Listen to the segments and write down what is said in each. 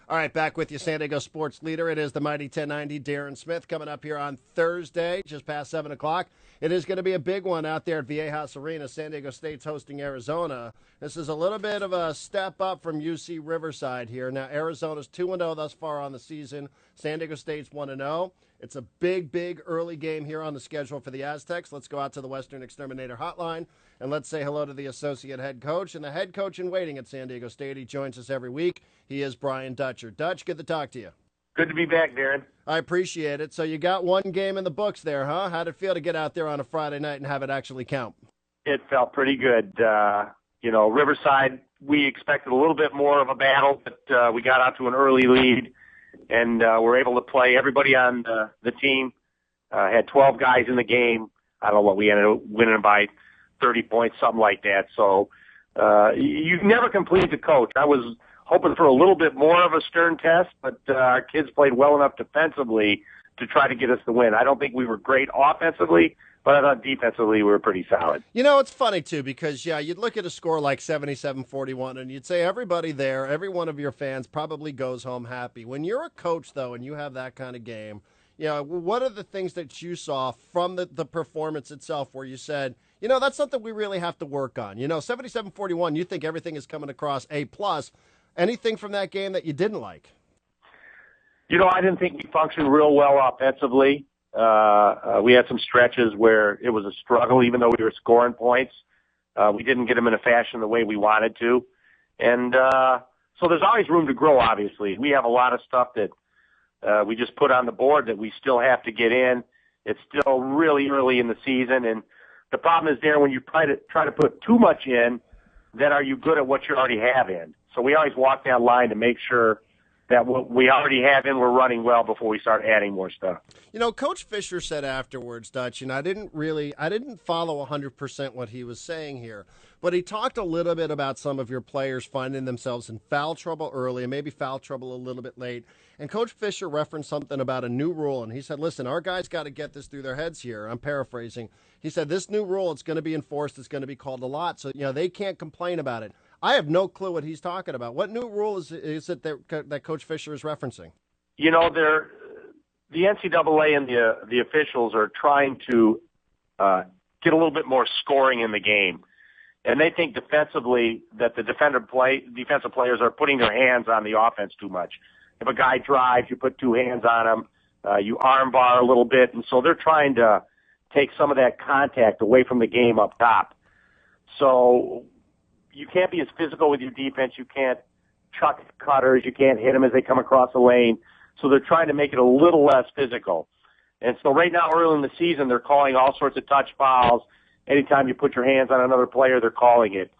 All right, back with you, San Diego sports leader. It is the Mighty 1090, Darren Smith, coming up here on Thursday, just past 7 o'clock. It is going to be a big one out there at Viejas Arena. San Diego State's hosting Arizona. This is a little bit of a step up from UC Riverside here. Now, Arizona's 2-0 thus far on the season. San Diego State's 1-0. It's a big early game here on the schedule for the Aztecs. Let's go out to the Western Exterminator Hotline, and let's say hello to the associate head coach and the head coach in waiting at San Diego State. He joins us every week. He is Brian Dutcher. Dutch, good to talk to you. Good to be back, Darren. I appreciate it. So you got one game in the books there, huh? How'd it feel to get out there on a Friday night and have it actually count? It felt pretty good. Riverside, we expected a little bit more of a battle, but we got out to an early lead, and were able to play. Everybody on the team had 12 guys in the game. I don't know what we ended up winning by 30 points, something like that. So you never complete the coach. I was hoping for a little bit more of a stern test, but our kids played well enough defensively to try to get us the win. I don't think we were great offensively, but I thought defensively we were pretty solid. You know, it's funny, too, because, you'd look at a score like 77-41, and you'd say everybody there, every one of your fans probably goes home happy. When you're a coach, though, and you have that kind of game, what are the things that you saw from the performance itself where you said, that's something we really have to work on? 77-41, you think everything is coming across A+. Anything from that game that you didn't like? I didn't think we functioned real well offensively. We had some stretches where it was a struggle, even though we were scoring points. We didn't get them in a fashion the way we wanted to. And so there's always room to grow, obviously. We have a lot of stuff that we just put on the board that we still have to get in. It's still really early in the season. And the problem is, Darren, when you try to put too much in, then are you good at what you already have in? So we always walk that line to make sure that what we already have in, we're running well before we start adding more stuff. Coach Fisher said afterwards, Dutch, and I didn't follow 100% what he was saying here, but he talked a little bit about some of your players finding themselves in foul trouble early and maybe foul trouble a little bit late. And Coach Fisher referenced something about a new rule, and he said, listen, our guys got to get this through their heads here. I'm paraphrasing. He said, this new rule, it's going to be enforced. It's going to be called a lot, so they can't complain about it. I have no clue what he's talking about. What new rule is it that Coach Fisher is referencing? The NCAA and the officials are trying to get a little bit more scoring in the game. And they think defensively that the defensive players are putting their hands on the offense too much. If a guy drives, you put two hands on him, you arm bar a little bit. And so they're trying to take some of that contact away from the game up top. So you can't be as physical with your defense. You can't chuck cutters. You can't hit them as they come across the lane. So they're trying to make it a little less physical. And so right now, early in the season, they're calling all sorts of touch fouls. Anytime you put your hands on another player, they're calling it.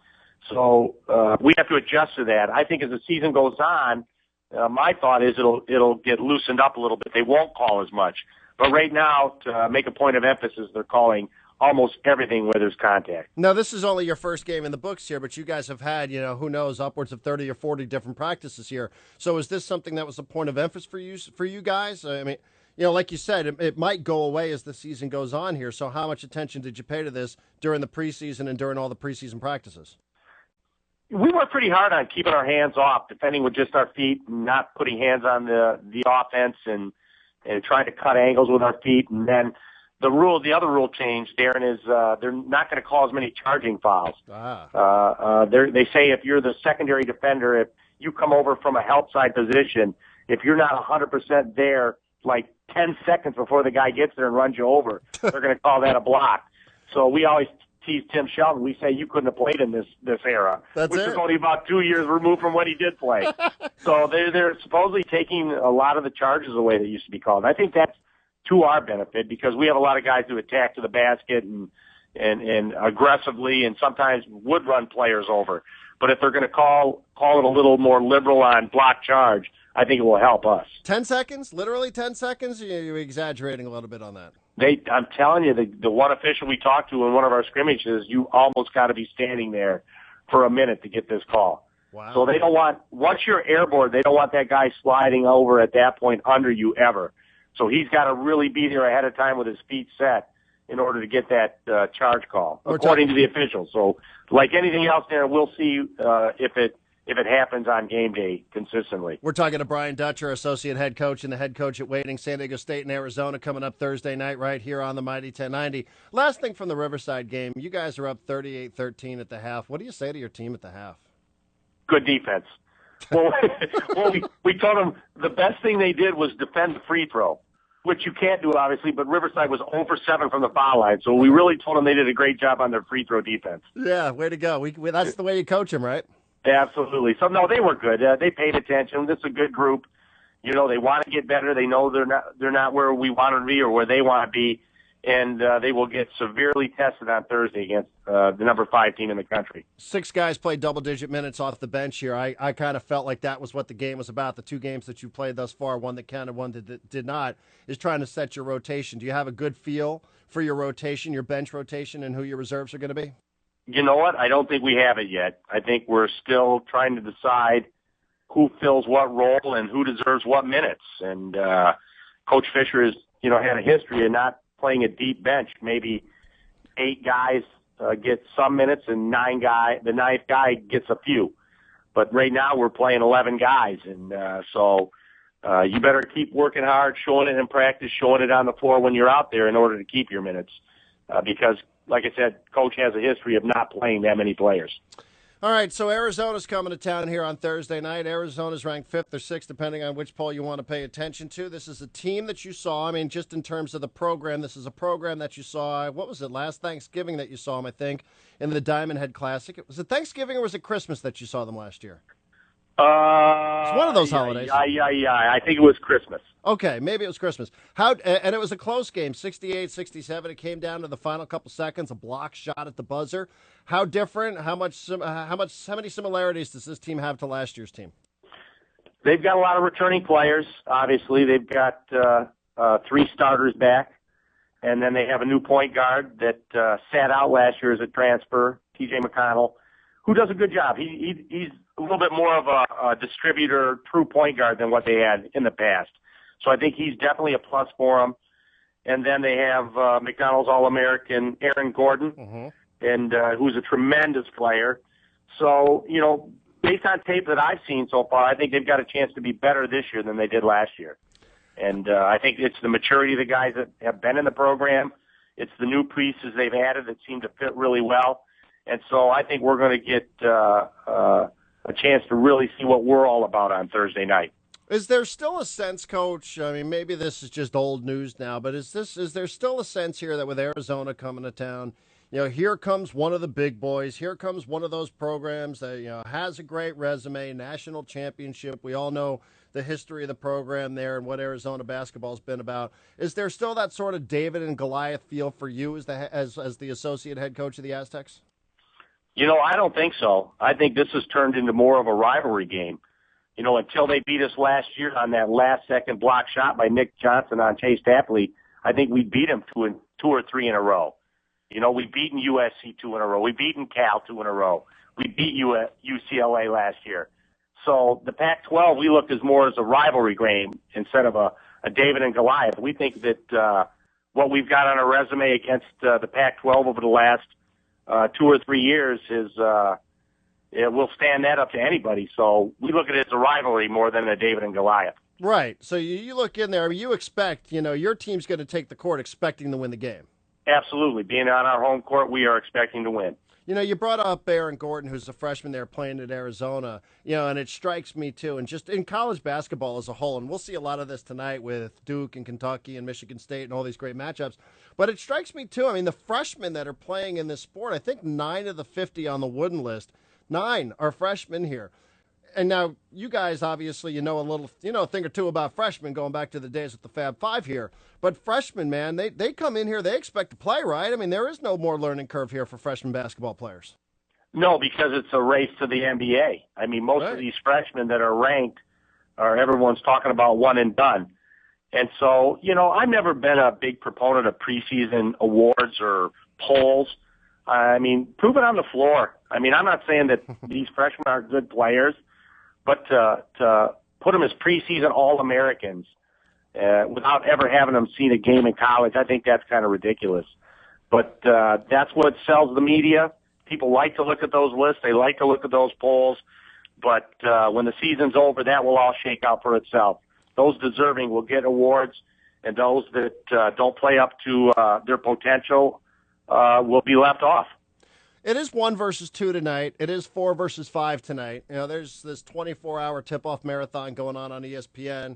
So we have to adjust to that. I think as the season goes on, my thought is it'll get loosened up a little bit. They won't call as much. But right now, to make a point of emphasis, they're calling almost everything where there's contact. Now, this is only your first game in the books here, but you guys have had, who knows, upwards of 30 or 40 different practices here. So is this something that was a point of emphasis for you guys? I mean, like you said, it might go away as the season goes on here. So how much attention did you pay to this during the preseason and during all the preseason practices? We worked pretty hard on keeping our hands off, defending with just our feet, and not putting hands on the offense and trying to cut angles with our feet. And then the other rule change, Darren, is they're not going to call as many charging fouls. They say if you're the secondary defender, if you come over from a help side position, if you're not 100% there, like 10 seconds before the guy gets there and runs you over, they're going to call that a block. So we always tease Tim Shelton. We say you couldn't have played in this era, which is only about 2 years removed from when he did play. So they're supposedly taking a lot of the charges away that used to be called. I think that's to our benefit because we have a lot of guys who attack to the basket and aggressively and sometimes would run players over. But if they're going to call it a little more liberal on block charge, I think it will help us. 10 seconds? Literally 10 seconds? Or are you exaggerating a little bit on that? I'm telling you, the one official we talked to in one of our scrimmages, you almost got to be standing there for a minute to get this call. Wow. So they don't want, once you're airborne, they don't want that guy sliding over at that point under you ever. So he's got to really be there ahead of time with his feet set in order to get that charge call, according to the officials. So like anything else there, we'll see if if it happens on game day consistently. We're talking to Brian Dutcher, associate head coach and the head coach at Waiting, San Diego State and Arizona, coming up Thursday night right here on the Mighty 1090. Last thing from the Riverside game, you guys are up 38-13 at the half. What do you say to your team at the half? Good defense. Well, we told them the best thing they did was defend the free throw, which you can't do, obviously, but Riverside was 0 for 7 from the foul line, so we really told them they did a great job on their free throw defense. Yeah, way to go. That's the way you coach them, right? Absolutely. So, no, they were good. They paid attention. This is a good group. You know, they want to get better. They know they're not where we want to be or where they want to be, and they will get severely tested on Thursday against the number 5 team in the country. 6 guys played double-digit minutes off the bench here. I kind of felt like that was what the game was about. The 2 games that you played thus far, one that counted, one that did not, is trying to set your rotation. Do you have a good feel for your rotation, your bench rotation, and who your reserves are going to be? You know what? I don't think we have it yet. I think we're still trying to decide who fills what role and who deserves what minutes. And Coach Fisher has, had a history of not playing a deep bench. Maybe 8 guys get some minutes and the 9th guy gets a few. But right now we're playing 11 guys. And so you better keep working hard, showing it in practice, showing it on the floor when you're out there in order to keep your minutes. Because, like I said, Coach has a history of not playing that many players. All right, so Arizona's coming to town here on Thursday night. Arizona's ranked 5th or 6th, depending on which poll you want to pay attention to. This is a team that you saw. I mean, just in terms of the program, this is a program that you saw, what was it, last Thanksgiving that you saw them, I think, in the Diamond Head Classic. Was it Thanksgiving or was it Christmas that you saw them last year? It's one of those holidays. Yeah. I think it was Christmas. Okay, maybe it was Christmas. And it was a close game, 68-67. It came down to the final couple seconds, a block shot at the buzzer. How different? How many similarities does this team have to last year's team? They've got a lot of returning players. Obviously, they've got 3 starters back, and then they have a new point guard that sat out last year as a transfer, T.J. McConnell, who does a good job. He's a little bit more of a distributor, true point guard than what they had in the past. So I think he's definitely a plus for them. And then they have McDonald's All-American Aaron Gordon, and who's a tremendous player. So, based on tape that I've seen so far, I think they've got a chance to be better this year than they did last year. And I think it's the maturity of the guys that have been in the program. It's the new pieces they've added that seem to fit really well. And so I think we're going to get a chance to really see what we're all about on Thursday night. Is there still a sense, Coach? I mean, maybe this is just old news now, but is there still a sense here that with Arizona coming to town, here comes one of the big boys. Here comes one of those programs that has a great resume, national championship. We all know the history of the program there and what Arizona basketball's been about. Is there still that sort of David and Goliath feel for you as the associate head coach of the Aztecs? I don't think so. I think this has turned into more of a rivalry game. Until they beat us last year on that last-second block shot by Nick Johnson on Chase Tapley, I think we beat him 2 or 3 in a row. We've beaten USC 2 in a row. We've beaten Cal 2 in a row. We beat UCLA last year. So the Pac-12, we looked more as a rivalry game instead of a David and Goliath. We think that what we've got on our resume against the Pac-12 over the last 2 or 3 years is we'll stand that up to anybody. So we look at it as a rivalry more than a David and Goliath. Right. So you look in there. I mean, you expect, your team's going to take the court expecting to win the game. Absolutely. Being on our home court, we are expecting to win. You brought up Aaron Gordon, who's a freshman there playing at Arizona, and it strikes me too. And just in college basketball as a whole, and we'll see a lot of this tonight with Duke and Kentucky and Michigan State and all these great matchups. But it strikes me too. I mean, the freshmen that are playing in this sport, I think 9 of the 50 on the Wooden list, 9 are freshmen here. And now you guys obviously a little a thing or two about freshmen going back to the days with the Fab Five here. But freshmen, man, they come in here, they expect to play, right? I mean, there is no more learning curve here for freshman basketball players. No, because it's a race to the NBA. I mean, most of these freshmen that are ranked everyone's talking about one and done. And so, I've never been a big proponent of preseason awards or polls. I mean, prove it on the floor. I mean, I'm not saying that these freshmen aren't good players, but to put them as preseason All-Americans without ever having them seen a game in college, I think that's kind of ridiculous. But that's what sells the media. People like to look at those lists. They like to look at those polls. But when the season's over, that will all shake out for itself. Those deserving will get awards, and those that don't play up to their potential will be left off. It is 1 versus 2 tonight. It is 4 versus 5 tonight. You know, there's this 24-hour tip-off marathon going on ESPN.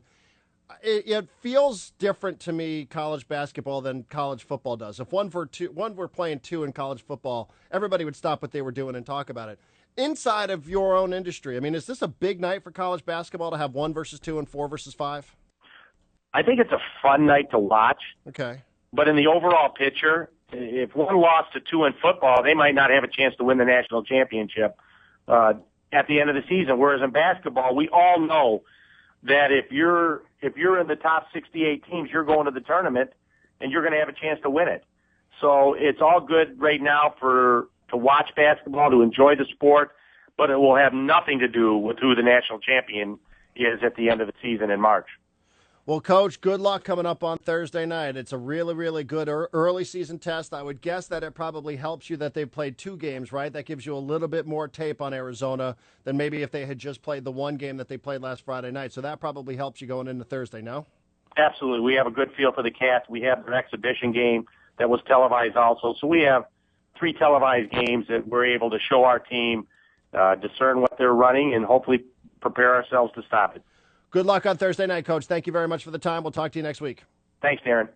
It feels different to me, college basketball, than college football does. If one were playing 2 in college football, everybody would stop what they were doing and talk about it. Inside of your own industry, I mean, is this a big night for college basketball to have 1 versus 2 and 4 versus 5? I think it's a fun night to watch. Okay. But in the overall picture, if one lost to 2 in football, they might not have a chance to win the national championship at the end of the season. Whereas in basketball, we all know that if you're in the top 68 teams, you're going to the tournament and you're going to have a chance to win it. So it's all good right now to watch basketball, to enjoy the sport, but it will have nothing to do with who the national champion is at the end of the season in March. Well, Coach, good luck coming up on Thursday night. It's a really, really good early season test. I would guess that it probably helps you that they've played 2 games, right? That gives you a little bit more tape on Arizona than maybe if they had just played the 1 game that they played last Friday night. So that probably helps you going into Thursday, no? Absolutely. We have a good feel for the Cats. We have their exhibition game that was televised also. So we have 3 televised games that we're able to show our team, discern what they're running, and hopefully prepare ourselves to stop it. Good luck on Thursday night, Coach. Thank you very much for the time. We'll talk to you next week. Thanks, Darren.